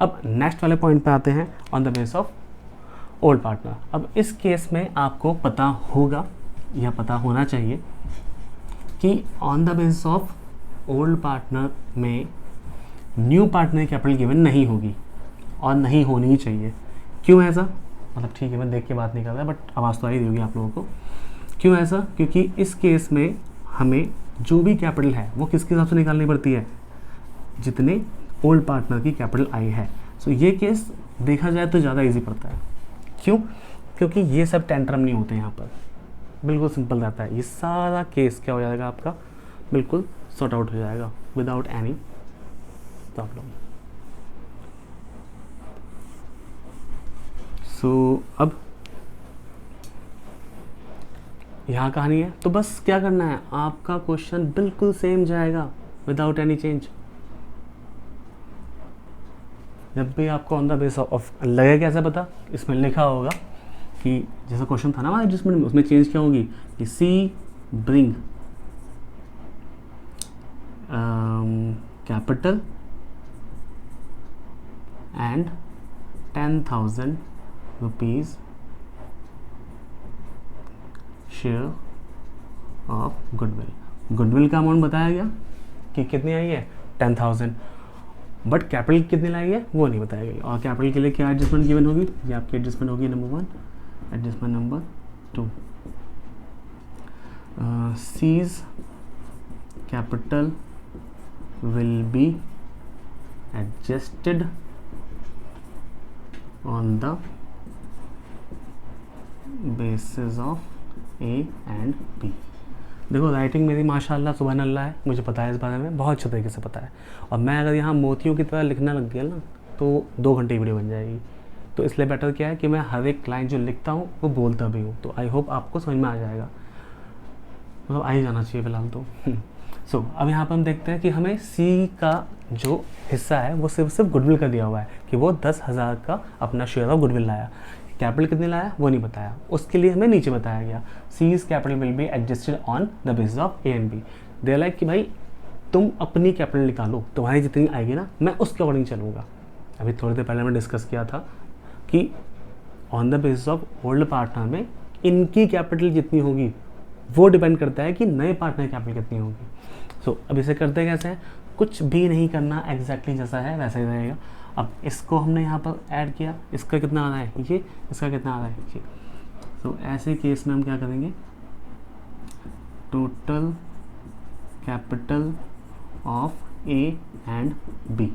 अब नेक्स्ट वाले पॉइंट पे आते हैं, on the base of old partner. अब इस केस में आपको पता होगा या पता होना चाहिए कि on the base of old partner में न्यू पार्टनर कैपिटल गिवन नहीं होगी और नहीं होनी ही चाहिए। क्यों ऐसा? मतलब ठीक है, मैं देख के बात नहीं कर रहा, बट आवाज़ तो आई दी होगी आप लोगों को। क्यों ऐसा? क्योंकि इस केस में हमें जो भी कैपिटल है वो किसके हिसाब से निकालनी पड़ती है, जितने ओल्ड पार्टनर की कैपिटल आई है। सो ये केस देखा जाए तो ज़्यादा इजी पड़ता है। क्यों? क्योंकि ये सब टेंट्रम नहीं होते यहाँ पर, बिल्कुल सिंपल रहता है। ये सारा केस क्या हो जाएगा आपका, बिल्कुल सॉर्ट आउट हो जाएगा विदाउट एनी प्रॉब्लम। सो अब यहाँ कहानी है, तो बस क्या करना है, आपका क्वेश्चन बिल्कुल सेम जाएगा विदाउट एनी चेंज। जब भी आपको ऑन द बेस ऑफ लगे, कैसे पता, इसमें लिखा होगा कि जैसा क्वेश्चन था ना हमारा एडजस्टमेंट में, उसमें चेंज क्या होगी कि she bring capital and 10,000 rupees share of goodwill. Goodwill का अमाउंट बताया गया कि कितनी आई है, 10,000, बट कैपिटल कितनी लाई है वो नहीं बताया गया। और कैपिटल के लिए क्या एडजस्टमेंट गिवन होगी, ये आपकी एडजस्टमेंट होगी number 1, adjustment number 2, cease capital will be adjusted on the basis of A and B. देखो राइटिंग मेरी माशाल्लाह सुबहान अल्लाह है, मुझे पता है इस बारे में, बहुत अच्छे तरीके से पता है। और मैं अगर यहाँ मोतियों की तरह लिखना लग गया ना तो 2 घंटे की वीडियो बन जाएगी। तो इसलिए बेटर क्या है कि मैं हर एक लाइन जो लिखता हूँ वो बोलता भी हूँ। तो आई होप आपको समझ में आ जाएगा, मतलब आ ही जाना चाहिए फिलहाल तो। सो अब यहाँ पर हम देखते हैं कि हमें सी का जो हिस्सा है वो सिर्फ गुडविल का दिया हुआ है कि वो 10,000 का अपना शेयर ऑफ गुडविल लाया। कैपिटल कितने लाया वो नहीं बताया, उसके लिए हमें नीचे बताया गया cease capital will be adjusted on the basis of A and B. They like कि भाई तुम अपनी कैपिटल निकालो, तुम्हारी जितनी आएगी ना मैं उसके अकॉर्डिंग चलूँगा। अभी थोड़ी देर पहले मैं डिस्कस किया था कि on the basis of old partner में इनकी कैपिटल जितनी होगी वो डिपेंड करता है कि नए पार्टनर कैपिटल कितनी होगी। सो अब इसे करते कैसे हैं, कुछ भी नहीं करना, एग्जैक्टली जैसा है वैसा ही रहेगा। अब इसको हमने यहाँ पर ऐड किया, इसका कितना आ रहा है ये, इसका कितना आ रहा है ये। तो ऐसे केस में हम क्या करेंगे, total capital of A and B,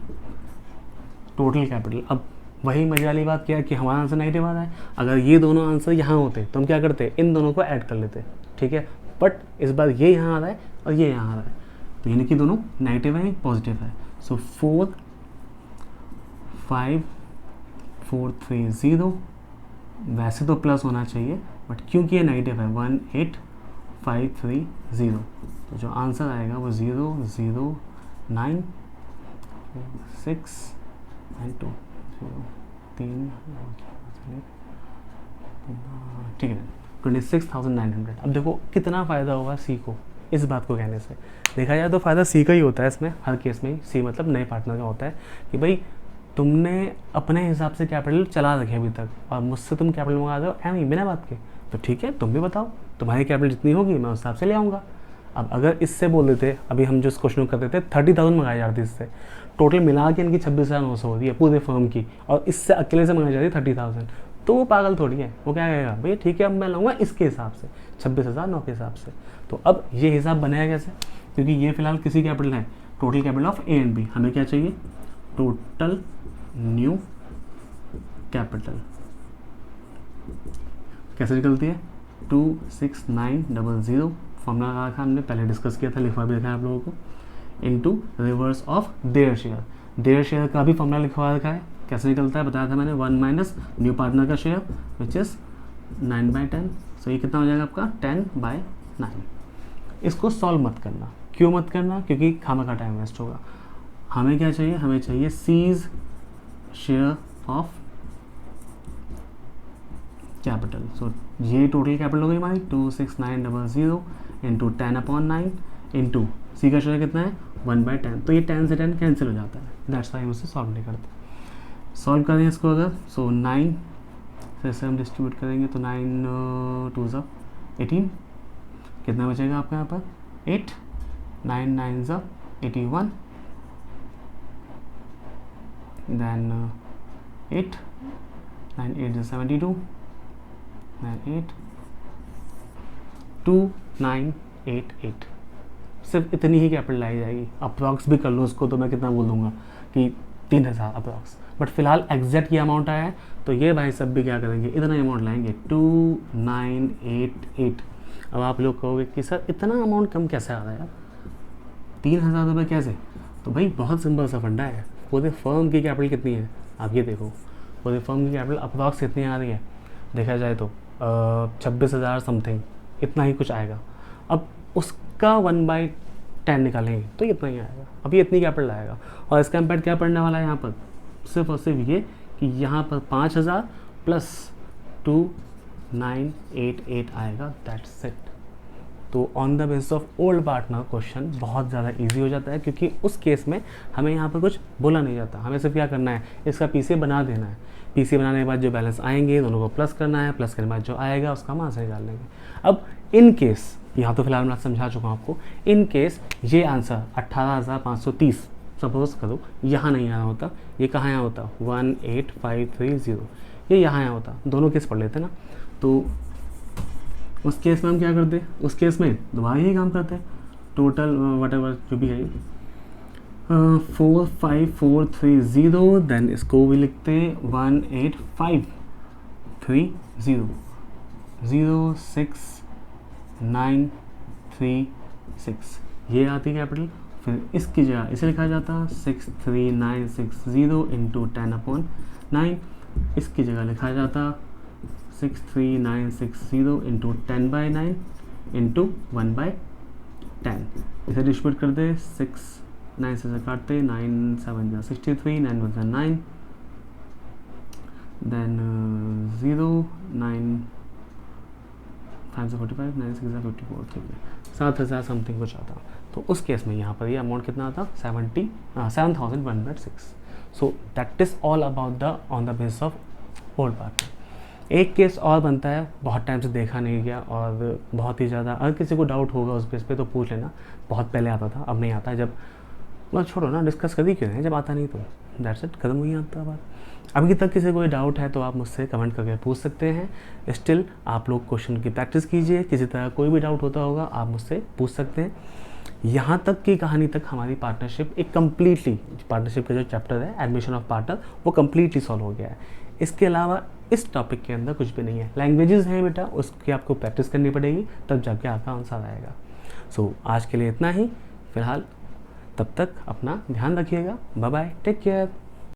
total capital. अब वही मजे वाली बात क्या है कि हमारा आंसर नेगेटिव आ रहा है। अगर ये दोनों आंसर यहाँ होते तो हम क्या करते, इन दोनों को ऐड कर लेते, ठीक है। बट इस बार ये यहाँ आ रहा है और ये यहाँ आ रहा है, तो यानी कि दोनों नेगेटिव है पॉजिटिव है। सो 4 5 4 3 0, वैसे तो प्लस होना चाहिए बट क्योंकि ये नेगेटिव है 1 8 5 3 0, तो जो आंसर आएगा वो 0 0 9 6 एंड 2 0 3, ठीक है 26,900। अब देखो कितना फ़ायदा होगा सी को इस बात को कहने से। देखा जाए तो फ़ायदा सी का ही होता है इसमें, हर केस में सी मतलब नए पार्टनर का होता है कि भाई तुमने अपने हिसाब से कैपिटल चला रखे अभी तक और मुझसे तुम कैपिटल मंगा रहे हो एम ही बिना बात के, तो ठीक है तुम भी बताओ तुम्हारी कैपिटल जितनी होगी मैं उस हिसाब से ले आऊँगा। अब अगर इससे बोल देते, अभी हम जो इस क्वेश्चन को करते थे 30,000 मंगाई जाती इससे, टोटल मिला के इनकी 26,900 होती है पूरे फर्म की, और इससे अकेले से मंगाई जाती है 30,000, तो वो पागल थोड़ी है, वो क्या कहेगा भैया ठीक है अब मैं लाऊंगा इसके हिसाब से 26,009 के हिसाब से। तो अब ये हिसाब बनाया कैसे, क्योंकि ये फिलहाल किसी कैपिटल है, total capital of A and B, हमें क्या चाहिए टोटल न्यू कैपिटल। कैसे निकलती है 26900, फॉर्मूला लगा रखा हमने, पहले डिस्कस किया था, लिखवा भी रखा है आप लोगों को, into reverse of their share. Their share का भी फॉर्मूला लिखवा रखा है, कैसे निकलता है बताया था मैंने, 1 माइनस न्यू पार्टनर का शेयर विच इज़ 9/10। सो ये कितना हो जाएगा आपका 10/9। इसको सॉल्व मत करना, क्यों मत करना, क्योंकि खामा का टाइम वेस्ट होगा। हमें क्या चाहिए, हमें चाहिए सीज शेयर ऑफ कैपिटल। सो ये टोटल कैपिटल हो गई हमारी 26900 इंटू 10/9 इंटू सी का शेयर कितना है 1/10, तो ये 10 से 10 कैंसिल हो जाता है, दैट्स वाई हम उससे सॉल्व नहीं करते। सॉल्व करें इसको अगर, सो 9 से हम डिस्ट्रीब्यूट करेंगे तो 9 2 ज़ा 18, कितना बचेगा आपका यहाँ पर 8, 9 9 ज़ा 81, देन 8 9 8 ज़ा 72, 9 8 2 9 8 8, सिर्फ इतनी ही कैपिटल लाई जाएगी। अप्रॉक्स भी कर लो उसको तो मैं कितना बोल दूँगा कि 3000 अप्रॉक्स, बट फिलहाल एग्जैक्ट ये अमाउंट आया है तो ये भाई सब भी क्या करेंगे, इतना अमाउंट लाएंगे 2988। अब आप लोग कहोगे कि सर इतना अमाउंट कम कैसे आ रहा है यार, 3000 रुपये कैसे? तो भाई बहुत सिंपल सा फंडा है। पूरे फर्म की कैपिटल कितनी है आप ये देखो, पूरे फर्म की कैपिटल अप्रॉक्स कितनी आ रही है देखा जाए तो 26,000 समथिंग, इतना ही कुछ आएगा। अब उसका 1/10 निकालेंगे तो इतना ही आएगा, अभी इतनी कैपिटल आएगा। और इसका इम्पैक्ट क्या पड़ने वाला है यहाँ पर, सिर्फ और सिर्फ ये कि यहाँ पर 5000 प्लस 2988 आएगा, दैट्स इट। तो on the basis of old partner question बहुत ज़्यादा इजी हो जाता है, क्योंकि उस केस में हमें यहाँ पर कुछ बोला नहीं जाता, हमें सिर्फ क्या करना है, इसका पीसी बना देना है। पीसी बनाने के बाद जो बैलेंस आएंगे दोनों को प्लस करना है, प्लस करने के बाद जो आएगा उसका वहाँ से निकाल लेंगे। अब इन केस यहाँ तो फिलहाल मैं समझा चुका हूँ आपको, इन केस ये आंसर 18,530 सपोज करो यहाँ नहीं आया होता, ये कहाँ आया होता 18530, ये यहाँ आया होता, दोनों केस पढ़ लेते ना। तो उस केस में हम क्या करते, उस केस में दोबारा यही काम करते हैं, टोटल वटेवर जो भी है 45430, देन इसको भी लिखते 18530 06936, ये आती कैपिटल। फिर इसकी जगह इसे लिखा जाता 63960 इंटू 10/9, इसकी जगह लिखा जाता 63960 इंटू 10/9 इंटू 1/10। इसे डिस्ट्रीब्यूट कर दे, 6 9 से काटते, 9 7 जा 63, 9 1 9, देन 0 9 5 से 45, 9 6 जा 54, ठीक है 7000 समथिंग कुछ आता। तो उस केस में यहाँ पर ये अमाउंट कितना आता 7,106। So that is all about the on the basis of old partner. एक केस और बनता है, बहुत टाइम से देखा नहीं गया और बहुत ही ज़्यादा, अगर किसी को डाउट होगा उस बेस पे तो पूछ लेना, बहुत पहले आता था अब नहीं आता है। जब मतलब छोड़ो ना, डिस्कस कर ही क्यों है, जब आता नहीं तो दैट्स इट, खत्म हुई आता बात। अभी तक किसी कोई डाउट है तो आप मुझसे कमेंट करके पूछ सकते हैं। स्टिल आप लोग क्वेश्चन की प्रैक्टिस कीजिए, किसी तरह कोई भी डाउट होता होगा आप मुझसे पूछ सकते हैं। यहाँ तक की कहानी तक हमारी पार्टनरशिप एक कम्प्लीटली, पार्टनरशिप का जो चैप्टर है एडमिशन ऑफ पार्टनर, वो कम्प्लीटली सॉल्व हो गया है। इसके अलावा इस टॉपिक के अंदर कुछ भी नहीं है। लैंग्वेजेस हैं बेटा, उसकी आपको प्रैक्टिस करनी पड़ेगी, तब जाके आपका आंसर आएगा। सो आज के लिए इतना ही फिलहाल, तब तक अपना ध्यान रखिएगा। Bye bye, take care.